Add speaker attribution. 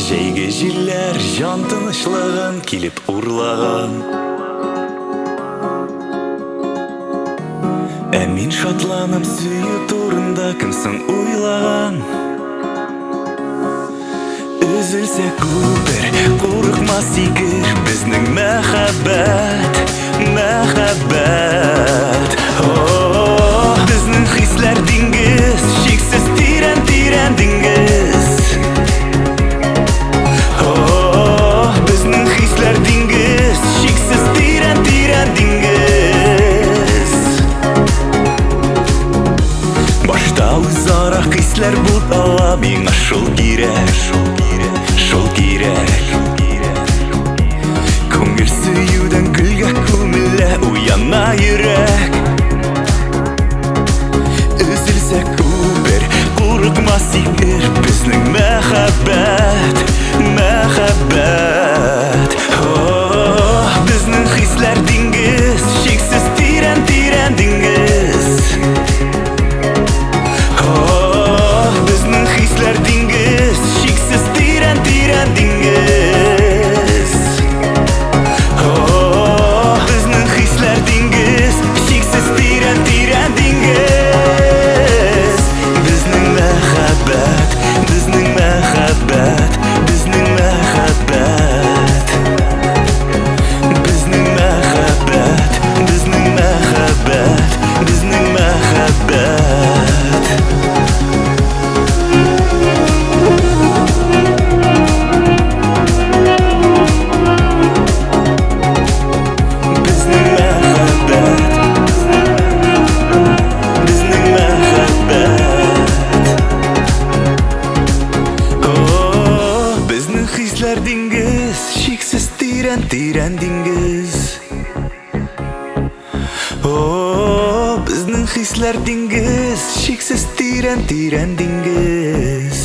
Speaker 1: Жейге жерлер жан тынычлыгын килеп урлаган. Ә мин шатланам сөю турында кимсең уйлаган. Üzülсә күпер, курыкмас игер безнең мәхәббәт, мәхәббәт. Безнең хисләр диңгез, шиксез тирән диңгез. Безнең хисләр диңгез, шиксез тирән диңгез. Башта үзара хисләр бутала, миңа шул кирәк. Шул кирәк. Күңел сөюдән гөлгә күмелә, уяна йөрәк. Üzülсә күпер, курыкмас игер безнең мәхәббәт, мәхәббәт. Безнең хисләр диңгез, шиксез тирән диңгез. Безнең хисләр диңгез, шиксез тирән диңгез. Безнең хисләр диңгез, шиксез тирән диңгез. Безнең мәхәббәт, безнең мәхәббәт, безнең мәхәббәт. Безнең мәхәббәт, безнең мәхәббәт, безнең мәхәббәт. Безнең хисләр диңгез, шиксез тирән диңгез. Безнең хисләр диңгез, шиксез тирән диңгез.